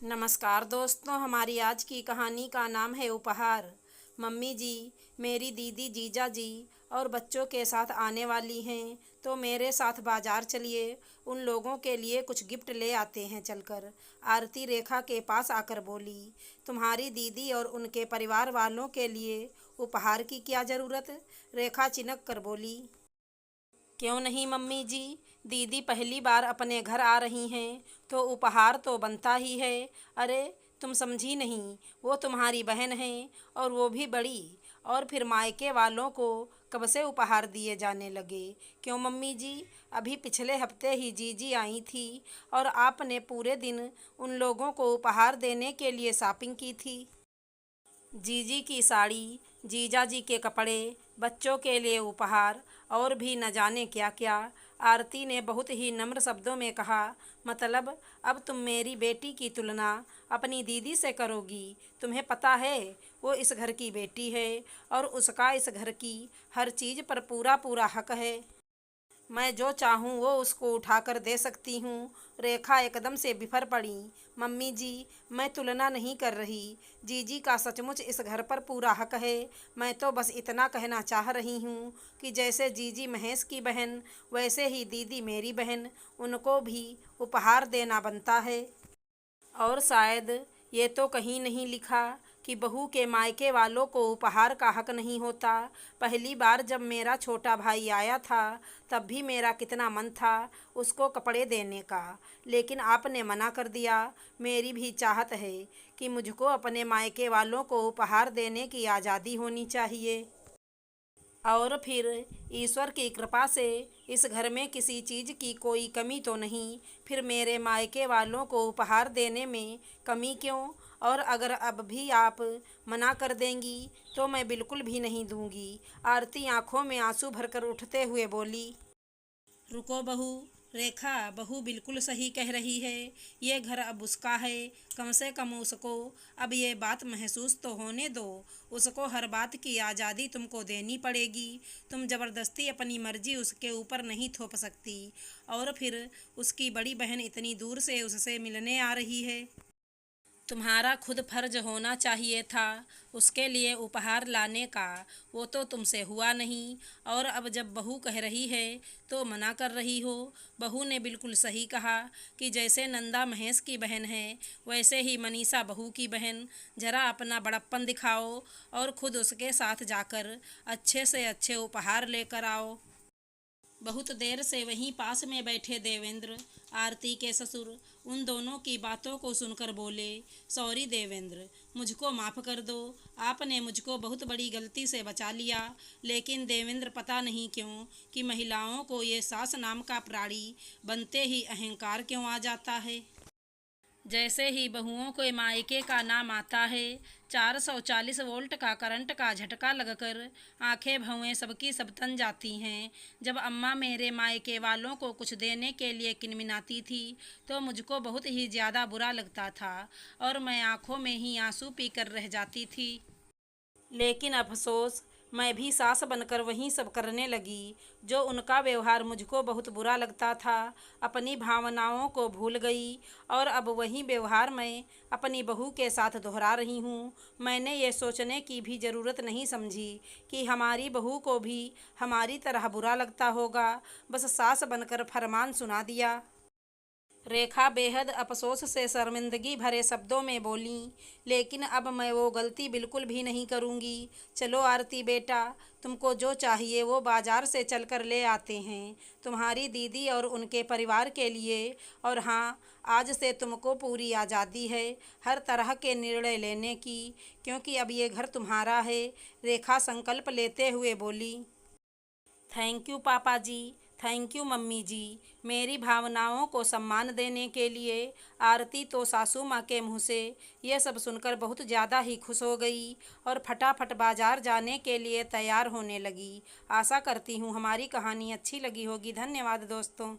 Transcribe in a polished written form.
नमस्कार दोस्तों, हमारी आज की कहानी का नाम है उपहार। मम्मी जी, मेरी दीदी जीजा जी और बच्चों के साथ आने वाली हैं, तो मेरे साथ बाजार चलिए। उन लोगों के लिए कुछ गिफ्ट ले आते हैं चलकर। आरती रेखा के पास आकर बोली, तुम्हारी दीदी और उनके परिवार वालों के लिए उपहार की क्या ज़रूरत? रेखा चिनक कर बोली, क्यों नहीं मम्मी जी, दीदी पहली बार अपने घर आ रही हैं तो उपहार तो बनता ही है। अरे तुम समझी नहीं, वो तुम्हारी बहन है और वो भी बड़ी। और फिर मायके वालों को कब से उपहार दिए जाने लगे? क्यों मम्मी जी, अभी पिछले हफ्ते ही जीजी आई थी और आपने पूरे दिन उन लोगों को उपहार देने के लिए शॉपिंग की थी। जीजी की साड़ी, जीजा जी के कपड़े, बच्चों के लिए उपहार और भी न जाने क्या क्या। आरती ने बहुत ही नम्र शब्दों में कहा, मतलब अब तुम मेरी बेटी की तुलना अपनी दीदी से करोगी? तुम्हें पता है वो इस घर की बेटी है और उसका इस घर की हर चीज़ पर पूरा पूरा हक है। मैं जो चाहूँ वो उसको उठाकर दे सकती हूँ। रेखा एकदम से बिफर पड़ी। मम्मी जी, मैं तुलना नहीं कर रही। जीजी का सचमुच इस घर पर पूरा हक है। मैं तो बस इतना कहना चाह रही हूँ कि जैसे जीजी महेश की बहन, वैसे ही दीदी मेरी बहन, उनको भी उपहार देना बनता है। और शायद ये तो कहीं नहीं लिखा कि बहू के मायके वालों को उपहार का हक नहीं होता। पहली बार जब मेरा छोटा भाई आया था तब भी मेरा कितना मन था उसको कपड़े देने का, लेकिन आपने मना कर दिया। मेरी भी चाहत है कि मुझको अपने मायके वालों को उपहार देने की आज़ादी होनी चाहिए। और फिर ईश्वर की कृपा से इस घर में किसी चीज़ की कोई कमी तो नहीं। फिर मेरे मायके वालों को उपहार देने में कमी क्यों? और अगर अब भी आप मना कर देंगी तो मैं बिल्कुल भी नहीं दूंगी। आरती आंखों में आंसू भरकर उठते हुए बोली, रुको बहू, रेखा बहू बिल्कुल सही कह रही है। ये घर अब उसका है। कम से कम उसको अब ये बात महसूस तो होने दो। उसको हर बात की आज़ादी तुमको देनी पड़ेगी। तुम ज़बरदस्ती अपनी मर्जी उसके ऊपर नहीं थोप सकती। और फिर उसकी बड़ी बहन इतनी दूर से उससे मिलने आ रही है। तुम्हारा खुद फर्ज होना चाहिए था उसके लिए उपहार लाने का। वो तो तुमसे हुआ नहीं। और अब जब बहू कह रही है तो मना कर रही हो। बहू ने बिल्कुल सही कहा कि जैसे नंदा महेश की बहन है वैसे ही मनीषा बहू की बहन। ज़रा अपना बड़प्पन दिखाओ और खुद उसके साथ जाकर अच्छे से अच्छे उपहार लेकर आओ। बहुत देर से वहीं पास में बैठे देवेंद्र, आरती के ससुर, उन दोनों की बातों को सुनकर बोले, सॉरी देवेंद्र, मुझको माफ़ कर दो। आपने मुझको बहुत बड़ी गलती से बचा लिया। लेकिन देवेंद्र, पता नहीं क्यों कि महिलाओं को ये सास नाम का प्राणी बनते ही अहंकार क्यों आ जाता है। जैसे ही बहुओं के मायके का नाम आता है 440 वोल्ट का करंट का झटका लगकर आंखें भौएं सबकी सब तन जाती हैं। जब अम्मा मेरे मायके वालों को कुछ देने के लिए किनमिनाती थी तो मुझको बहुत ही ज़्यादा बुरा लगता था और मैं आंखों में ही आंसू पीकर रह जाती थी। लेकिन अफसोस, मैं भी सास बनकर वही सब करने लगी जो उनका व्यवहार मुझको बहुत बुरा लगता था। अपनी भावनाओं को भूल गई और अब वही व्यवहार मैं अपनी बहू के साथ दोहरा रही हूँ। मैंने ये सोचने की भी ज़रूरत नहीं समझी कि हमारी बहू को भी हमारी तरह बुरा लगता होगा। बस सास बनकर फरमान सुना दिया। रेखा बेहद अफसोस से शर्मिंदगी भरे शब्दों में बोली, लेकिन अब मैं वो गलती बिल्कुल भी नहीं करूँगी। चलो आरती बेटा, तुमको जो चाहिए वो बाजार से चलकर ले आते हैं, तुम्हारी दीदी और उनके परिवार के लिए। और हाँ, आज से तुमको पूरी आज़ादी है हर तरह के निर्णय लेने की, क्योंकि अब ये घर तुम्हारा है। रेखा संकल्प लेते हुए बोली, थैंक यू पापा जी, थैंक यू मम्मी जी, मेरी भावनाओं को सम्मान देने के लिए। आरती तो सासू माँ के मुँह से ये सब सुनकर बहुत ज़्यादा ही खुश हो गई और फटाफट बाजार जाने के लिए तैयार होने लगी। आशा करती हूँ हमारी कहानी अच्छी लगी होगी। धन्यवाद दोस्तों।